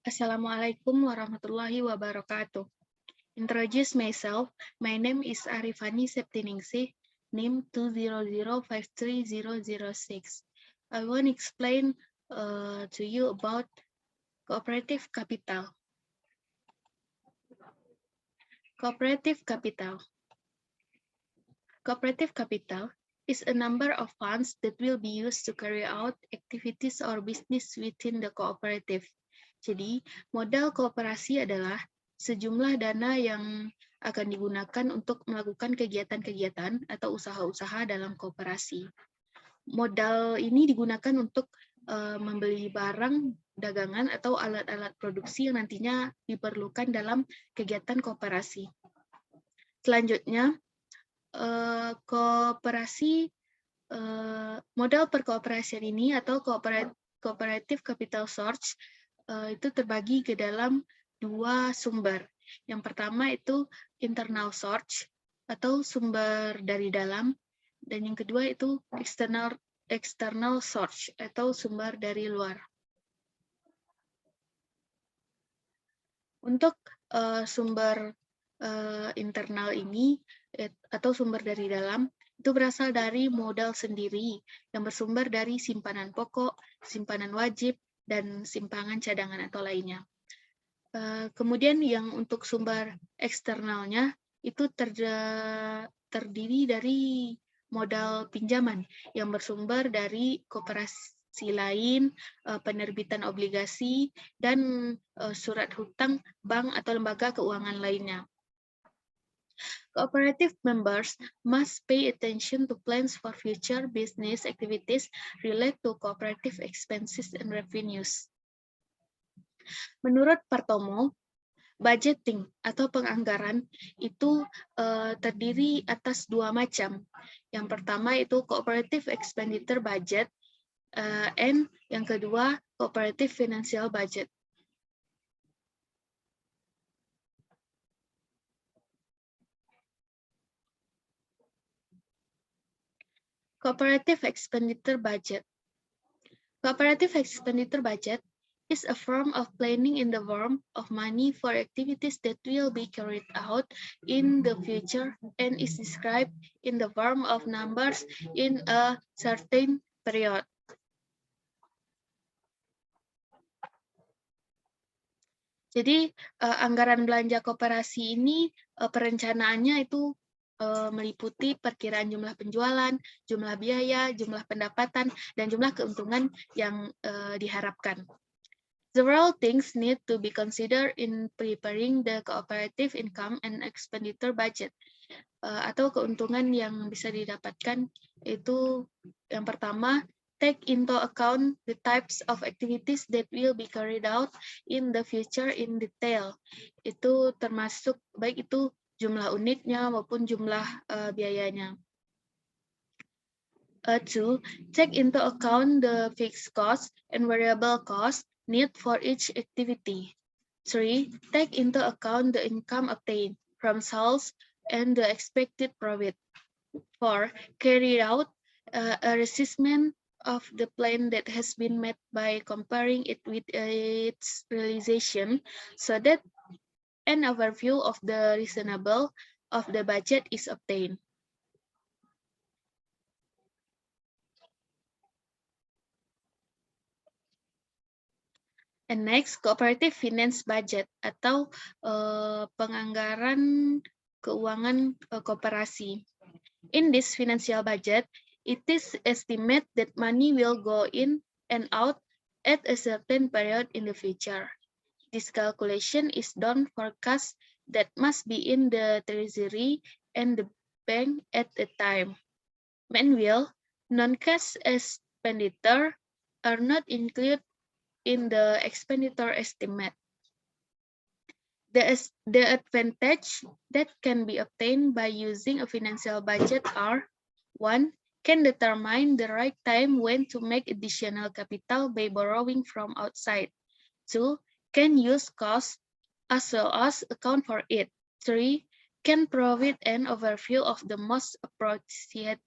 Assalamualaikum warahmatullahi wabarakatuh. Introduce myself. My name is Arifani Septiningsih, NIM 200530006. I want to explain to you about cooperative capital. Cooperative capital. Cooperative capital is a number of funds that will be used to carry out activities or business within the cooperative. Jadi, modal kooperasi adalah sejumlah dana yang akan digunakan untuk melakukan kegiatan-kegiatan atau usaha-usaha dalam kooperasi. Modal ini digunakan untuk membeli barang, dagangan, atau alat-alat produksi yang nantinya diperlukan dalam kegiatan kooperasi. Selanjutnya, modal perkooperasian ini atau cooperative capital source itu terbagi ke dalam dua sumber. Yang pertama itu internal source atau sumber dari dalam, dan yang kedua itu external source atau sumber dari luar. Untuk sumber internal ini atau sumber dari dalam itu berasal dari modal sendiri yang bersumber dari simpanan pokok, simpanan wajib, dan simpangan cadangan atau lainnya. Kemudian yang untuk sumber eksternalnya itu terdiri dari modal pinjaman yang bersumber dari koperasi lain, penerbitan obligasi, dan surat hutang bank atau lembaga keuangan lainnya. Cooperative members must pay attention to plans for future business activities related to cooperative expenses and revenues. Menurut Partomo, budgeting atau penganggaran itu terdiri atas dua macam. Yang pertama itu cooperative expenditure budget, and yang kedua cooperative financial budget. Cooperative expenditure budget. Cooperative expenditure budget is a form of planning in the form of money for activities that will be carried out in the future and is described in the form of numbers in a certain period. Jadi anggaran belanja koperasi ini perencanaannya itu meliputi perkiraan jumlah penjualan, jumlah biaya, jumlah pendapatan, dan jumlah keuntungan yang diharapkan. Several things need to be considered in preparing the cooperative income and expenditure budget. Atau keuntungan yang bisa didapatkan itu yang pertama, take into account the types of activities that will be carried out in the future in detail. Itu termasuk baik itu jumlah unitnya maupun jumlah biayanya. 2. Take into account the fixed cost and variable cost need for each activity. 3. Take into account the income obtained from sales and the expected profit. 4. Carry out a assessment of the plan that has been met by comparing it with its realization so that an overview of the reasonable of the budget is obtained. And next, cooperative finance budget atau penganggaran keuangan koperasi. In this financial budget, it is estimated that money will go in and out at a certain period in the future. This calculation is done for cash that must be in the treasury and the bank at the time. Meanwhile, non-cash expenditure are not included in the expenditure estimate. The advantage that can be obtained by using a financial budget are: 1. Can determine the right time when to make additional capital by borrowing from outside. 2. Can use costs as well as account for it. 3. Can provide an overview of the most appropriate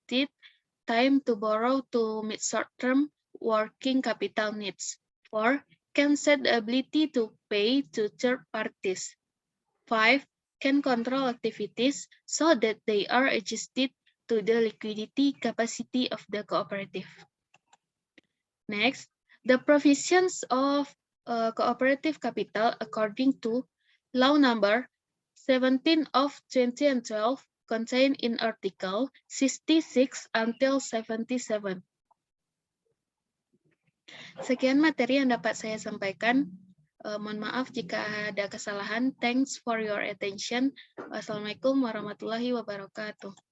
time to borrow to meet short-term working capital needs. 4. can set the ability to pay to third parties. 5. Can control activities so that they are adjusted to the liquidity capacity of the cooperative. Next, the provisions of cooperative capital according to Law Number 17 of 2012 contained in Article 66 until 77. Sekian materi yang dapat saya sampaikan. Mohon maaf jika ada kesalahan. Thanks for your attention. Wassalamualaikum warahmatullahi wabarakatuh.